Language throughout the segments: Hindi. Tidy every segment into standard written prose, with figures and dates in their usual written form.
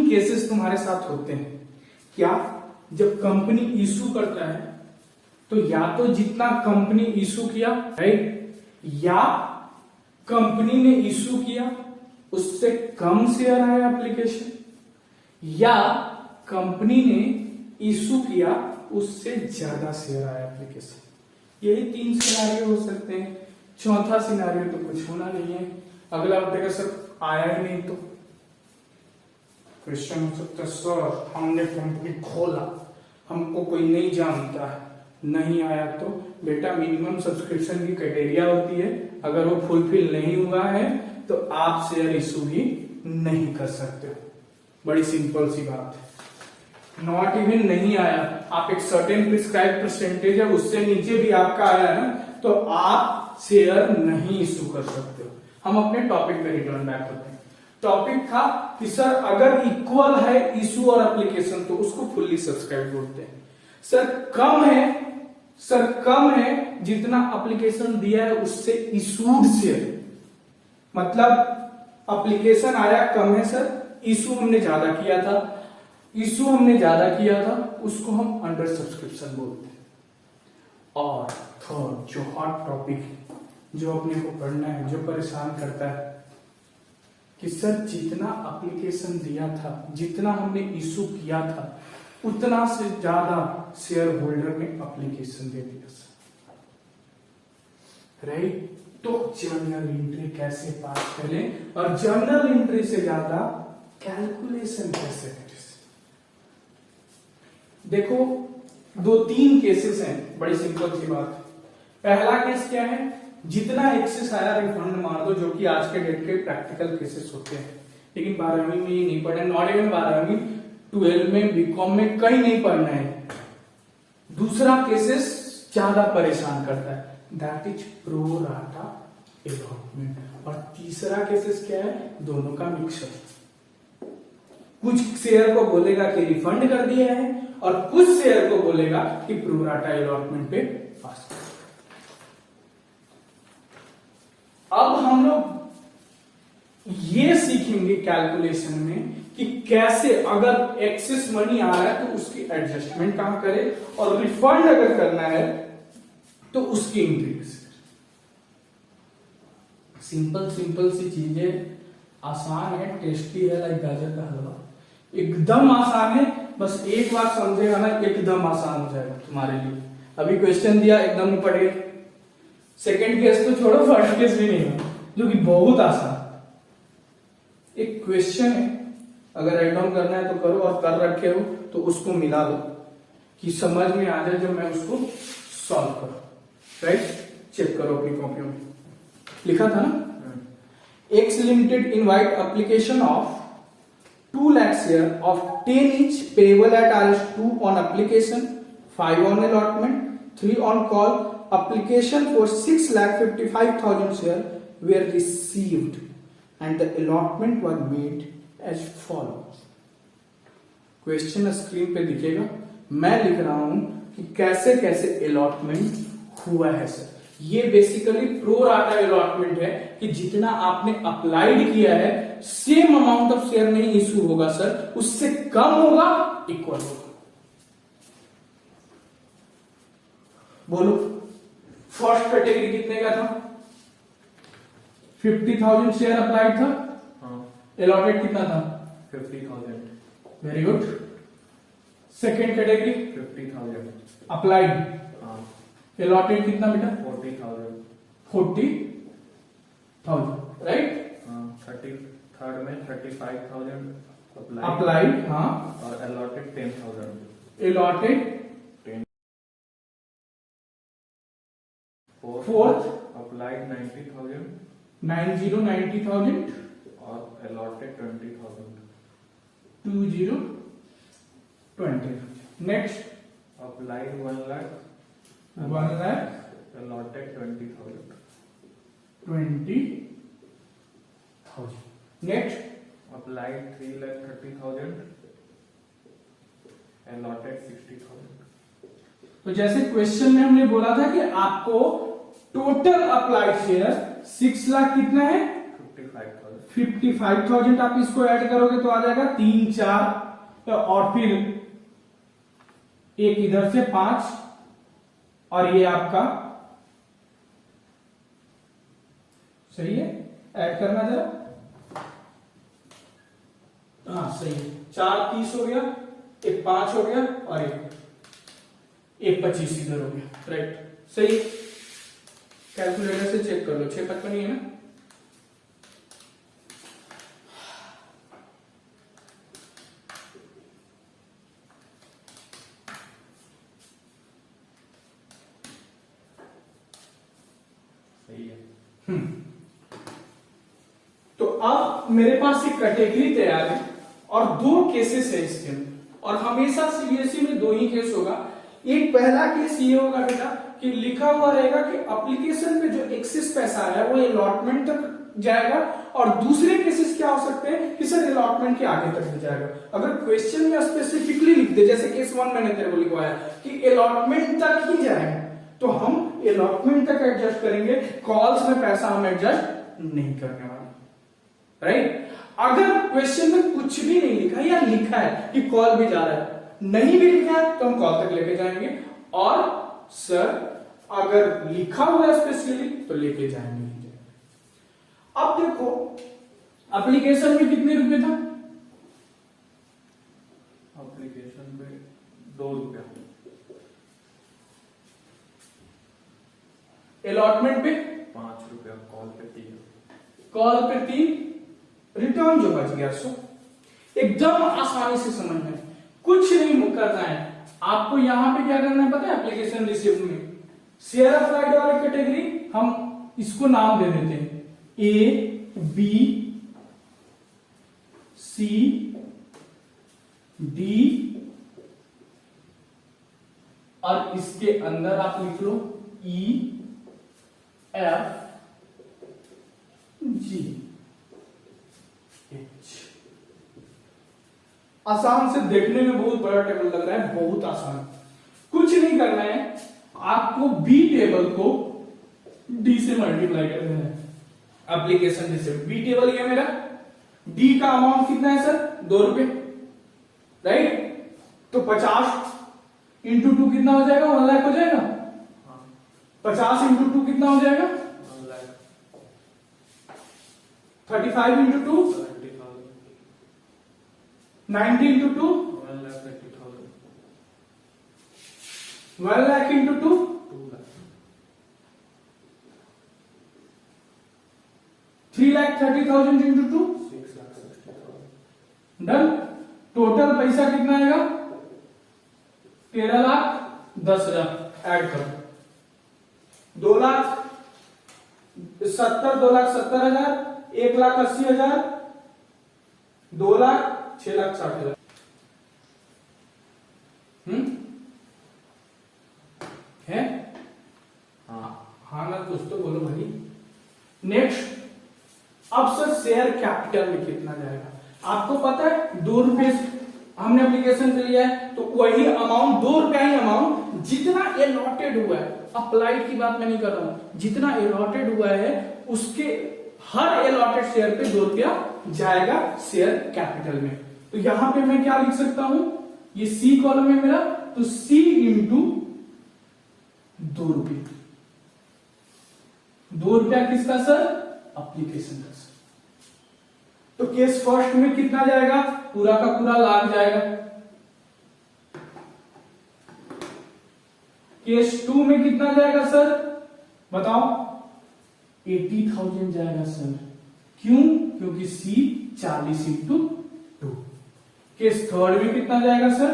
केसेस तुम्हारे साथ होते हैं। क्या? जब कंपनी इशू करता है तो या तो जितना कंपनी इशू किया, राइट, या कंपनी ने इशू किया उससे कम शेयर आया एप्लीकेशन, या कंपनी ने इशू किया उससे ज्यादा शेयर आया एप्लीकेशन। यही 3 सिनारियो हो सकते हैं। चौथा सिनारियो तो कुछ होना नहीं है। अगला बताएगा सर आया ही नहीं तो क्वेश्चन हो सकता है सर हमने कंपनी खोला, हमको कोई नहीं जानता है, नहीं आया तो बेटा मिनिमम सब्सक्रिप्शन की क्राइटेरिया होती है, अगर वो फुलफिल नहीं हुआ है तो आप शेयर इशू भी नहीं कर सकते हो। बड़ी सिंपल सी बात है। नॉट इवन नहीं आया, आप एक सर्टेन प्रिस्क्राइब परसेंटेज है उससे नीचे भी आपका आया ना तो आप शेयर नहीं इशू कर सकते हो। हम अपने टॉपिक पे रिटर्न बैक करते हैं। टॉपिक था कि सर अगर इक्वल है इशू और एप्लीकेशन तो उसको फुल्ली सब्सक्राइब बोलते हैं। सर कम है जितना एप्लीकेशन दिया है उससे इशूड शेयर, मतलब एप्लीकेशन आया कम है सर, इशू हमने ज्यादा किया था, उसको हम अंडर सब्सक्रिप्शन बोलते हैं। और थर्ड जो हॉट टॉपिक है, जो अपने को पढ़ना है, जो परेशान करता है कि सर जितना एप्लीकेशन दिया था, जितना हमने इशू किया था, उतना से ज्यादा शेयर होल्डर ने एप्लीकेशन दे दिया सर, राइट। तो जर्नल एंट्री कैसे पास करें और जर्नल एंट्री से ज्यादा कैलकुलेशन कैसे करें। देखो 2-3 केसेस हैं, बड़ी सिंपल सी बात। पहला केस क्या है, जितना एक्सेस आया रिफंड मार दो, जो कि आज के डेट के प्रैक्टिकल केसेस होते हैं, लेकिन 12वीं में ये नहीं पढ़े, नॉट इवन 12वीं, 12 में, बीकॉम में कहीं नहीं पढ़ना है। दूसरा केसेस ज्यादा परेशान करता है, that is pro rata allotment. और तीसरा केसेस क्या है, दोनों का मिक्सअप। कुछ शेयर को बोलेगा कि रिफंड कर दिया है और कुछ शेयर को बोलेगा कि प्रो राटा अलॉटमेंट पे पास कर। अब हम लोग ये सीखेंगे कैलकुलेशन में कि कैसे अगर एक्सेस मनी आ रहा है तो उसकी एडजस्टमेंट कहां करें और रिफंड अगर करना है तो उसकी एंट्री कैसे करें। सिंपल सी चीजें, आसान है, टेस्टी है, लाइक गाजर का हलवा, एकदम आसान है। बस एक बार समझेगा ना एकदम आसान हो जाएगा तुम्हारे लिए। अभी क्वेश्चन दिया एकदम नहीं पढ़े, सेकंड केस तो छोड़ो, फर्स्ट केस भी नहीं है, जो कि बहुत आसान। एक क्वेश्चन है, अगर राइट डाउन करना है तो करो, और कर रखे हो तो उसको मिला दो कि समझ में आ जाए जब मैं उसको सॉल्व करूं, राइट। चेक करो अपनी कॉपियों में, लिखा था ना, x limited invite application of 2 lakh share of 10 each payable at Rs2 on application, 5 on allotment, 3 on call. Application for 6,55,000 share were received and the allotment was made as follows. Question screen पे दिखेगा, मैं लिख रहा हूं कि कैसे कैसे अलॉटमेंट हुआ है सर। ये बेसिकली प्रो राटा अलॉटमेंट है कि जितना आपने अप्लाइड किया है सेम अमाउंट ऑफ शेयर नहीं इशू होगा सर, उससे कम होगा, इक्वल होगा। बोलो फर्स्ट कैटेगरी कितने का था, 50,000 शेयर अप्लाइड था, अलॉटेड कितना था, 50,000। Very good. Second category 50,000 applied, allotted कितना बेटा, 40,000। 40,000, राइट। 33rd में 35,000 अप्लाइड, हाँ, और अलॉटेड 10,000। अलॉटेड 10। फोर्थ अप्लाइड 90,000 90,000 और allotted 20,000। 20,20। Next applied 1 lakh 1 lakh allotted 20,000। 20,000। Next applied 3,30,000 allotted 60,000। तो जैसे क्वेश्चन में हमने बोला था कि आपको टोटल अप्लाइड शेयर 6 लाख कितना है, 55,000 आप इसको ऐड करोगे तो आ जाएगा 3 4 और फिर एक इधर से 5 और ये आपका सही है, ऐड करना जरा। हाँ सही है, 4 30 हो गया, एक 5 हो गया और एक 25 इधर हो गया, राइट सही। कैलकुलेटर से चेक कर लो, 655 ही है ना। सही है। तो अब मेरे पास एक कैटेगरी तैयार है और 2 केसेस है इसके अंदर, और हमेशा सीबीएसई में 2 ही केस होगा। एक पहला केस ये होगा बेटा कि लिखा हुआ रहेगा कि एप्लीकेशन पे जो एक्सेस पैसा है वो अलॉटमेंट तक जाएगा, और दूसरे केसेस क्या हो सकते हैं कि सर अलॉटमेंट के आगे तक जाएगा। अगर क्वेश्चन में स्पेसिफिकली लिख दे, जैसे केस 1 मैंने तेरे को लिखवाया कि अलॉटमेंट तक ही जाएगा, तो हम अलॉटमेंट तक एडजस्ट करेंगे, कॉल्स में पैसा हम एडजस्ट नहीं करने वाले, राइट। अगर क्वेश्चन में कुछ भी नहीं लिखा या लिखा है कि कॉल भी जा रहा है, नहीं भी लिखा है तो हम कॉल तक लेके जाएंगे, और सर अगर लिखा हुआ है स्पेशली तो लेके जाएंगे। अब देखो एप्लीकेशन में कितने रुपए था, एप्लीकेशन पे 2 रुपया, अलॉटमेंट पे 5 रुपया, कॉल पे 3, कॉल पे 3, रिटर्न जो बच गया 100। एकदम आसानी से समझना है, कुछ नहीं करना है आपको। यहां पे क्या करना है पता है, एप्लीकेशन रिसिप्ट में शेयर अप्लाइड वाली कैटेगरी हम इसको नाम दे देते हैं A B C D, और इसके अंदर आप लिख लो E F G H। आसान से देखने में बहुत बड़ा टेबल लग रहा है, बहुत आसान, कुछ नहीं करना है आपको। बी टेबल को डी से मल्टीप्लाई करना है, एप्लीकेशन रिसिप्ट बी टेबल ये मेरा, डी का अमाउंट कितना है सर 2 रुपए, राइट। तो 50 इंटू 2 कितना हो जाएगा, 1 लाख हो जाएगा। 50 इंटू 2 कितना हो जाएगा 1 lakh, 35 into 2 70,000, 90 into 2 1,30,000, 1 lakh into 2 2 lakh, 3,30,000 into 2 6,60,000, done. Total पैसा कितना आएगा 13,10,000 ऐड करो, 2,70,000, 1,80,000, 2,00,000, 6,60,000। है हाँ ना, कुछ तो बोलो भाई। नेक्स्ट, अब सर शेयर कैपिटल में कितना जाएगा, आपको पता है 2 रुपए हमने एप्लीकेशन से लिया है, तो वही अमाउंट 2 रुपया ही अमाउंट जितना अलॉटेड हुआ है, अप्लाइड की बात मैं नहीं कर रहा हूं, जितना अलॉटेड हुआ है उसके हर अलॉटेड शेयर पे 2 रुपया जाएगा शेयर कैपिटल में। तो यहां पे मैं क्या लिख सकता हूं, ये सी कॉलम है मेरा, तो सी इंटू 2 रुपये। 2 रुपया किसका सर, एप्लीकेशन का। तो केस फर्स्ट में कितना जाएगा, पूरा का पूरा लाख जाएगा। केस 2 में कितना जाएगा सर बताओ, 80,000 जाएगा सर। क्यों, क्योंकि सी 40 इंटू 2। केस थर्ड में कितना जाएगा सर,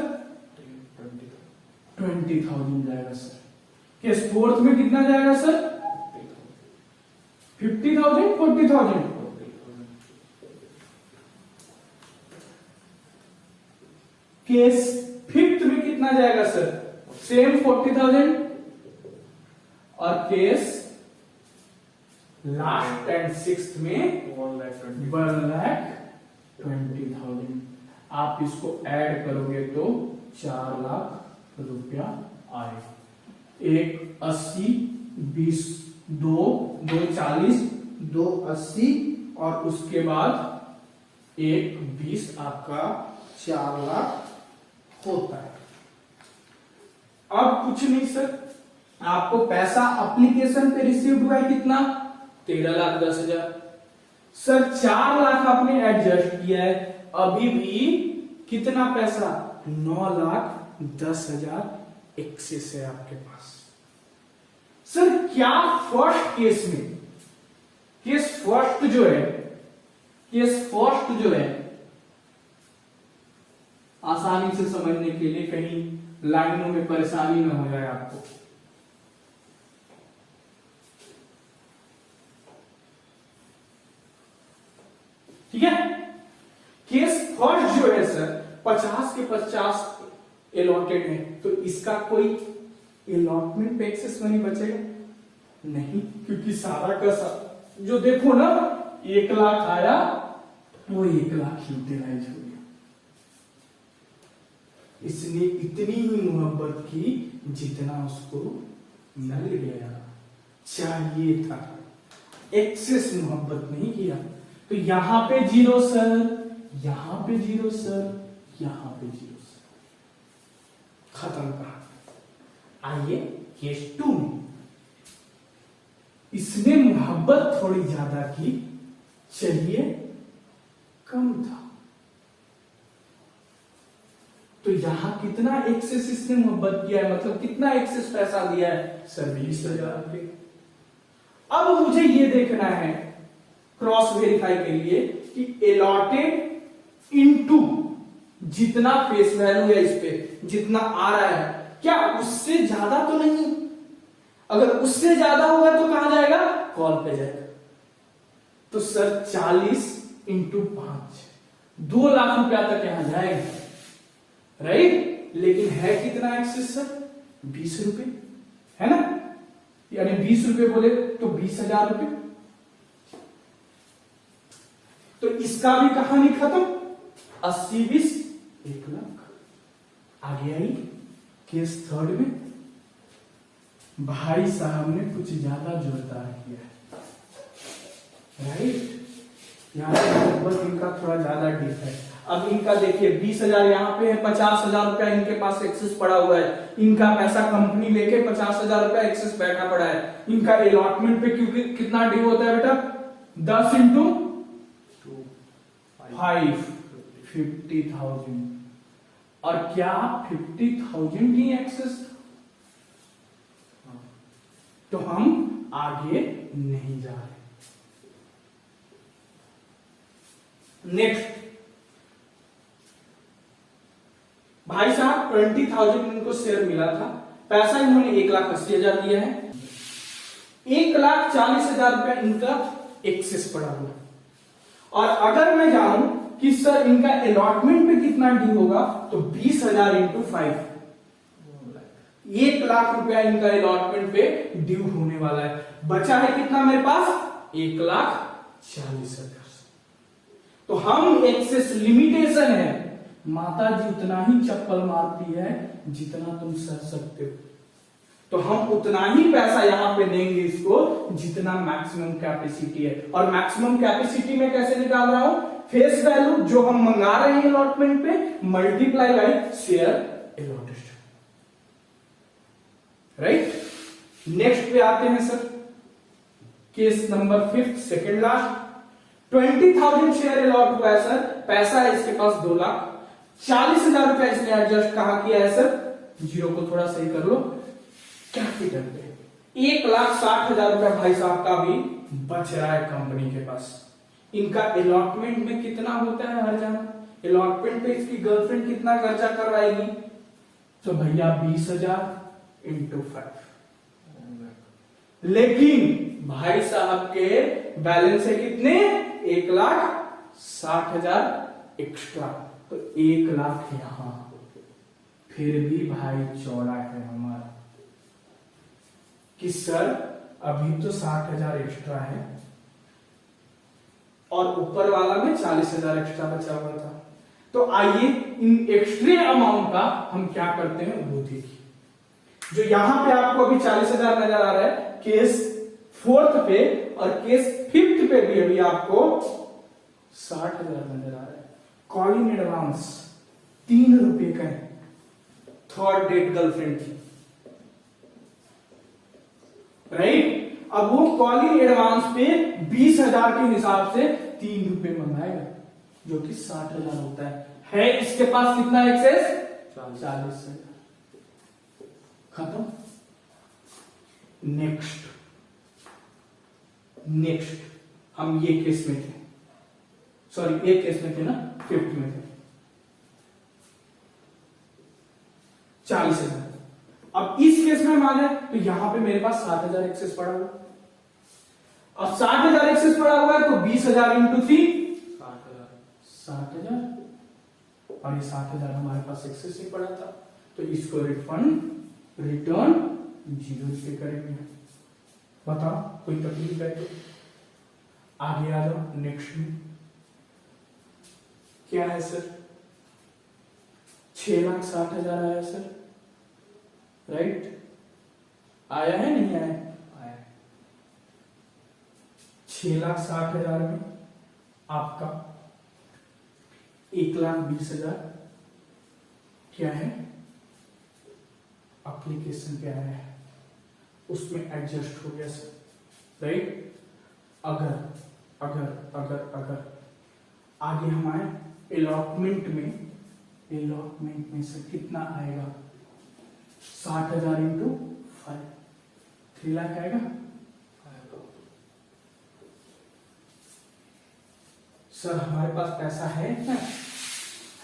20,000 जाएगा सर। केस फोर्थ में कितना जाएगा सर, 50,000, 40,000। केस फिफ्थ में कितना जाएगा सर, सेम 40,000। और केस लास्ट एंड सिक्स्थ में 1,20,000। आप इसको ऐड करोगे तो 4 लाख रुपया आए। 1 80, 20, 2 40, 2 80, और उसके बाद 1/20 आपका 4 लाख होता है। अब कुछ नहीं सर, आपको पैसा एप्लीकेशन पे रिसीव हुआ है कितना, 13,10,000। सर 4 लाख आपने एडजस्ट किया है, अभी भी कितना पैसा, 9,10,000 एक्सेस है आपके पास। सर क्या फर्स्ट केस में, केस फर्स्ट जो है आसानी से समझने के लिए कहीं लाइनों में परेशानी न हो जाए आपको। ठीक है, केस फर्स्ट जो है सर 50 के 50 अलॉटेड है, तो इसका कोई अलॉटमेंट पे एक्सेस मनी बचेगा नहीं, क्योंकि सारा का सारा जो देखो ना 1 लाख आया वो 1 लाख यूटिलाइज हो गया। इसने इतनी ही मोहब्बत की जितना उसको मिल गया, चाहिए था, एक्सेस मोहब्बत नहीं किया। तो यहां पे 0 सर, यहां पे 0 सर, यहां पे 0 सर, खत्म कहा। आइए केस 2 में, इसने मोहब्बत थोड़ी ज्यादा की, चलिए कम था, तो यहां कितना एक्सेस इसने मोहब्बत किया है, मतलब कितना एक्सेस पैसा दिया है सर, 20,000 रुपए। अब मुझे ये देखना है क्रॉस वेरीफाई के लिए कि अलॉटेड इनटू जितना फेस वैल्यू है इस पे, जितना आ रहा है, क्या उससे ज्यादा तो नहीं। अगर उससे ज्यादा होगा तो कहां जाएगा, कॉल पे जाएगा। तो सर 40 इंटू 5, 2 लाख रुपया तक यहां जाएगा, राइट। लेकिन है कितना एक्सेस सर, 20 रुपए, है ना, यानी 20 रुपए बोले तो 20,000 रुपए। तो इसका भी कहानी खत्म, 80 20 1 लाख। आगे आई केस थर्ड में, भाई साहब ने कुछ ज्यादा जोरदार किया है, राइट। यहां पे इनका थोड़ा ज्यादा डीप है। अब इनका देखिए 20,000 यहाँ पे है, 50,000 रुपया इनके पास एक्सेस पड़ा हुआ है। इनका पैसा कंपनी लेके 50,000 रुपया एक्सेस बैठा पड़ा है। इनका अलॉटमेंट पे क्योंकि कितना ड्यू होता है बेटा, 10 इंटू 5 50,000। और क्या 50,000 की एक्सेस, तो हम आगे नहीं जा रहे। नेक्स्ट, भाई साहब 20,000 इनको शेयर मिला था, पैसा इन्होंने 1,80,000 दिया है, 1,40,000 रुपया इनका एक्सेस पड़ा हुआ। और अगर मैं जाऊं कि सर इनका अलॉटमेंट पे कितना ड्यू होगा, तो 20,000 इंटू 5, 1 लाख रुपया इनका अलॉटमेंट पे ड्यू होने वाला है। बचा है कितना मेरे पास, 1,40,000। तो हम एक्सेस लिमिटेशन है, माता जी उतना ही चप्पल मारती है जितना तुम सह सकते हो। तो हम उतना ही पैसा यहां पे देंगे इसको जितना मैक्सिमम कैपेसिटी है। और मैक्सिमम कैपेसिटी में कैसे निकाल रहा हूं, फेस वैल्यू जो हम मंगा रहे हैं अलॉटमेंट पे multiply by share allotted, right. Next पे आते हैं sir, case number 5 second last. 20,000 share allot हुआ है सर, पैसा है इसके पास 2 लाख, 40,000 रुपया इसने एडजस्ट कहां किया है सर, जीरो को थोड़ा सही कर लो, कैपिटल पे 1,60,000 रुपया भाई साहब का भी बच रहा है कंपनी के पास। इनका अलॉटमेंट में कितना होता है हर जाना, अलॉटमेंट पे इसकी गर्लफ्रेंड कितना खर्चा करवाएगी, तो भैया 20,000 इंटू 5। लेकिन भाई साहब के बैलेंस है कितने, 1,60,000 एक्स्ट्रा, तो 1 लाख यहां, फिर भी भाई चौड़ा है हमारा कि सर अभी तो 60,000 एक्स्ट्रा है और ऊपर वाला में 40,000 एक्स्ट्रा बचा हुआ था। तो आइए इन एक्स्ट्रा अमाउंट का हम क्या करते हैं वो देखिए। जो यहां पे आपको अभी 40,000 नजर आ रहा है, केस फोर्थ पे और केस फिफ्थ पे भी अभी आपको 60,000 नजर आ रहा है। कॉल इन एडवांस 3 रुपए का है, थर्ड डेट गर्लफ्रेंड की, राइट। अब वो कॉल इन एडवांस पे 20,000 के हिसाब से 3 रुपए मंगाएगा, जो कि 60,000 होता है इसके पास कितना एक्सेस? 40,000। खत्म। नेक्स्ट हम ये केस में थे, सॉरी एक केस में थे ना, फिफ्थ में थे। 40,000। अब इस केस में हम आ जाए तो यहां पे मेरे पास 60,000 एक्सेस पड़ा हुआ। अब 60,000 एक्सेस पड़ा हुआ है तो 20,000 इंटू 3 60,000, और ये 60,000 हमारे पास एक्सेस ही पड़ा था, तो इसको रिटर्न 0 पे करेंगे। बताओ कोई तकलीफ है तो? आगे आ जाओ नेक्स्ट में। क्या है सर? 6,60,000 आया सर, राइट? आया है नहीं आया? आया। 6,60,000 में आपका 1,20,000 क्या है? एप्लीकेशन क्या है, उसमें एडजस्ट हो गया सर, राइट? अगर अगर अगर अगर आगे हम आए अलॉटमेंट में से कितना आएगा? 60,000 इंटू 5, 3 लाख आएगा। सर हमारे पास पैसा है क्या?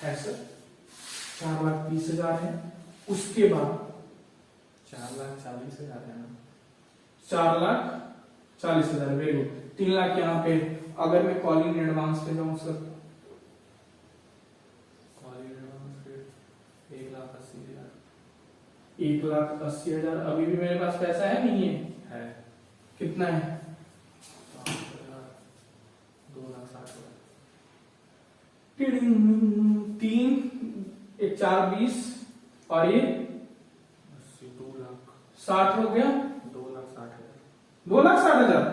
है सर, 4,20,000 है। उसके बाद 4,40,000 है ना? 4,40,000, वेरी गुड। 3 लाख यहाँ पे। अगर मैं कॉलिंग एडवांस पे जाऊं सर, 1,80,000। अभी भी मेरे पास पैसा है नहीं है? कितना है? 2,60,000। 3 1 4 20 और ये 60 हो गया। 2,60,000। 2,60,000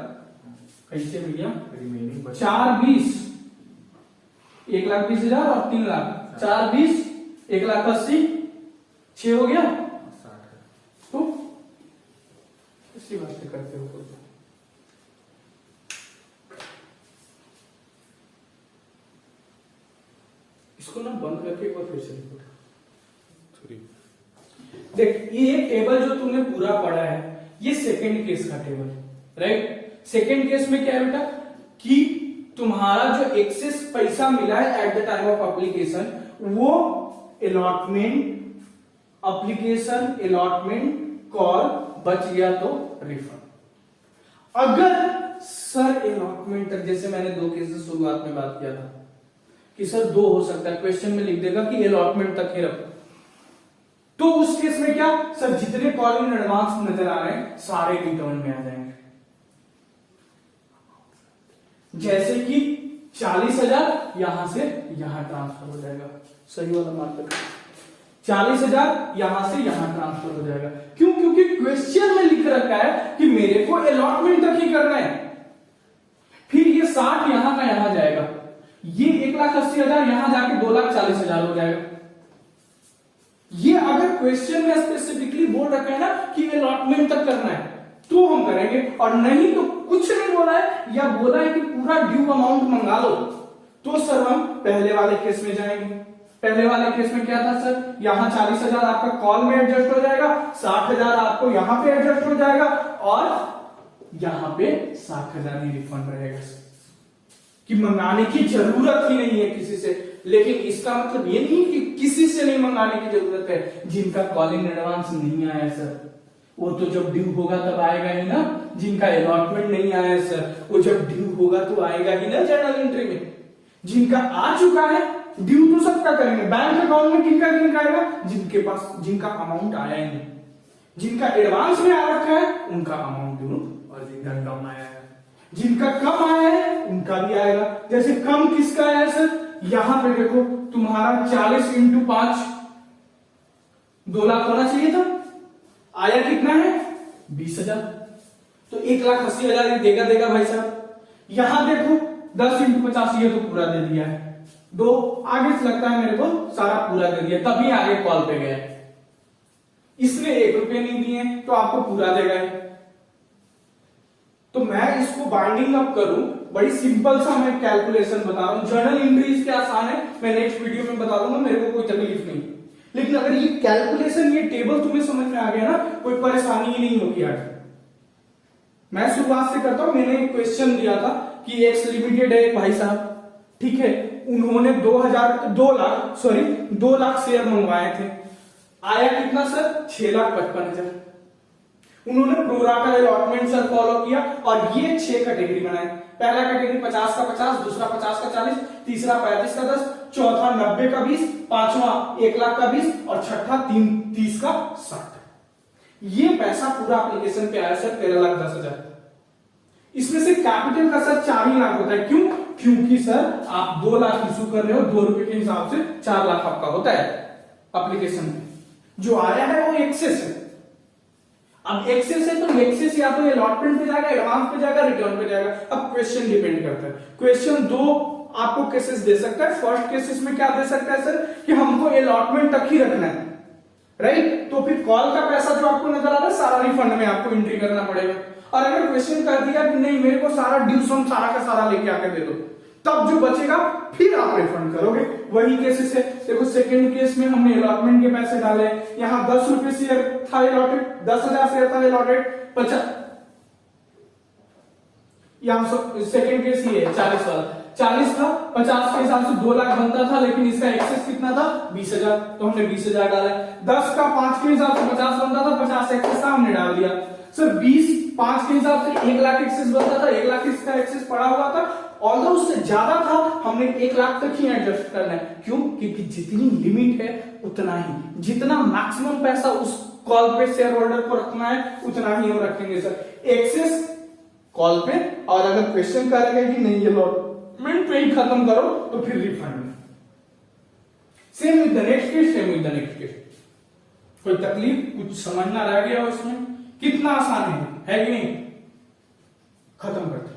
कैसे भैया? रिमेनिंग 4 20 1,20,000 और 3 लाख, 4 20 1,80,000, 6 हो गया। 60,000। तो इसी बात से करते हो तो। इसको ना बंद करके एक बार फिर से लिखो। देख, ये टेबल जो तुमने पूरा पढ़ा है, ये सेकंड केस का टेबल, राइट? सेकंड केस में क्या है बेटा कि तुम्हारा जो एक्सेस पैसा मिला है at the time of application, वो अलॉटमेंट, एप्लीकेशन, अलॉटमेंट, कॉल बच गया तो रिफंड। अगर सर अलॉटमेंट तक, जैसे मैंने 2 केसेस शुरुआत में बात किया था कि सर 2 हो सकता है, क्वेश्चन में लिख देगा कि अलॉटमेंट तक ही रखो, तो उस केस में क्या सर, जितने कॉल इन एडवांस नजर आ रहे हैं सारे रिटर्न में आ जाएंगे। जैसे कि 40,000 यहां से यहां ट्रांसफर हो जाएगा, सही वाला मार्क। 40,000 यहां से यहां ट्रांसफर हो जाएगा। क्यों? क्योंकि क्वेश्चन में लिख रखा है कि मेरे को अलॉटमेंट तक ही करना है। फिर ये 60 यहां का यहां जाएगा, ये 1,80,000 यहां जाके 2,40,000 हो जाएगा। ये अगर क्वेश्चन में स्पेसिफिकली बोल रखा है ना कि अलॉटमेंट तक करना है तो हम करेंगे, और नहीं तो कुछ नहीं बोला है, या बोला है कि पूरा ड्यू अमाउंट मंगा लो, तो सर हम पहले वाले केस में जाएंगे। पहले वाले केस में क्या था सर, यहां 40,000 आपका कॉल में एडजस्ट हो जाएगा, 60,000 आपको यहां पे एडजस्ट हो जाएगा, और यहां पे 60,000 ही रिफंड रहेगा सर, कि मंगाने की जरूरत ही नहीं है किसी से। लेकिन इसका मतलब ये नहीं कि किसी से नहीं मंगाने की जरूरत है। जिनका कॉलिंग एडवांस नहीं आया सर, वो तो जब ड्यू होगा तब आएगा ही ना। जिनका अलॉटमेंट नहीं आया सर, वो जब ड्यू होगा तो आएगा ही ना जर्नल एंट्री में। जिनका आ चुका है ड्यू तो सबका करेंगे। बैंक अकाउंट में किनका किनका आएगा? जिनके पास, जिनका अमाउंट आया ही नहीं। जिनका एडवांस में आ रखा है उनका अमाउंट ड्यू, और जिनका कम आया है, जिनका कम आया है उनका भी आएगा। जैसे कम किसका आया है सर, यहां पे देखो तुम्हारा 40 इंटू 5 2 लाख होना चाहिए था, आया कितना है 20,000। तो 1,80,000 ये देगा भाई साहब। यहां देखो 10 × 50 ये तो पूरा दे दिया है। दो आगे से लगता है मेरे को सारा पूरा दे दिया, तभी आगे कॉल पे गया। इसने 1 रुपये नहीं दिए तो आपको पूरा देगा। तो मैं इसको बाइंडिंग अप करूं, बड़ी सिंपल सा मैं कैलकुलेशन बता रहा हूं। जर्नल एंट्री इसके आसान है, मैं नेक्स्ट वीडियो में बता दूंगा, मेरे को कोई तकलीफ नहीं। लेकिन अगर ये कैलकुलेशन, ये टेबल तुम्हें समझ में आ गया ना, कोई परेशानी ही नहीं होगी आगे। मैं शुरुआत से करता हूं। मैंने एक क्वेश्चन दिया था कि एक्स लिमिटेड है भाई साहब, ठीक है, उन्होंने 2 लाख शेयर मंगवाए थे। आया कितना सर? 6,55,000। उन्होंने प्रोराटा अलॉटमेंट सर फॉलो किया और ये 6 कैटेगरी बनाए। पहला कैटेगरी 50 का 50, दूसरा 50 का 40, तीसरा 35 का 10, चौथा 90 का 20, पांचवा 1 लाख का 20 और छठा 30 का 60। ये पैसा पूरा एप्लीकेशन पे आया सर 13,10,000। इसमें से कैपिटल का सर 4 ही लाख होता है। क्यों? क्योंकि सर आप 2 लाख इशू कर रहे हो, 2 रुपए के हिसाब से 4 लाख आपका होता है एप्लीकेशन में। जो आया है वो एक्सेस है। अब एक्सेस है तो एक्सेस या तो अलॉटमेंट पे जाएगा, एडवांस पे जाएगा, रिटर्न पे जाएगा। अब क्वेश्चन डिपेंड करता है। क्वेश्चन 2 आपको केसेस दे सकता है। फर्स्ट केसेस में क्या दे सकता है सर कि हमको अलॉटमेंट तक ही रखना है, राइट? तो फिर कॉल का पैसा जो आपको नजर आ रहा है सारा रिफंड में आपको एंट्री करना पड़ेगा। और अगर क्वेश्चन कर दिया कि नहीं मेरे को सारा ड्यू सम सारा का सारा लेके आके दे दो, तब जो बचेगा फिर आप रिफंड करोगे। वही केसेस है। देखो सेकंड केस में हमने अलॉटमेंट के पैसे डाले, यहां 10 रुपए शेयर था अलॉटेड, 10,000 शेयर था अलॉटेड, 50। यहां सेकंड केस ये है 40 वाला, 40 था, 50 के हिसाब से 2 लाख बनता था, लेकिन इसका एक्सेस कितना था? 20,000, तो हमने 20,000 डाला। 10 का 5 के हिसाब से 50 बनता था, 50 एक्सेस था, हमने डाल दिया। सर 20 5 के हिसाब से 1 लाख एक्सेस बनता था, 1 लाख इसका एक्सेस पड़ा हुआ था, ऑल्दो उससे ज्यादा था, हमने 1 लाख तक ही एडजस्ट करना है। क्यों? क्योंकि जितनी लिमिट है उतना ही, जितना मैक्सिमम पैसा उस कॉल पे शेयर होल्डर को रखना है उतना ही हम रखेंगे सर। एक्सेस कॉल पे, और अगर क्वेश्चन करेंगे कि नहीं ये अलॉटमेंट पे ही खत्म करो तो फिर refund. Same with the next case, same with the next case. कोई तकलीफ, कुछ समझना रह गया उसमें? कितना आसान है कि नहीं? खत्म करते हैं।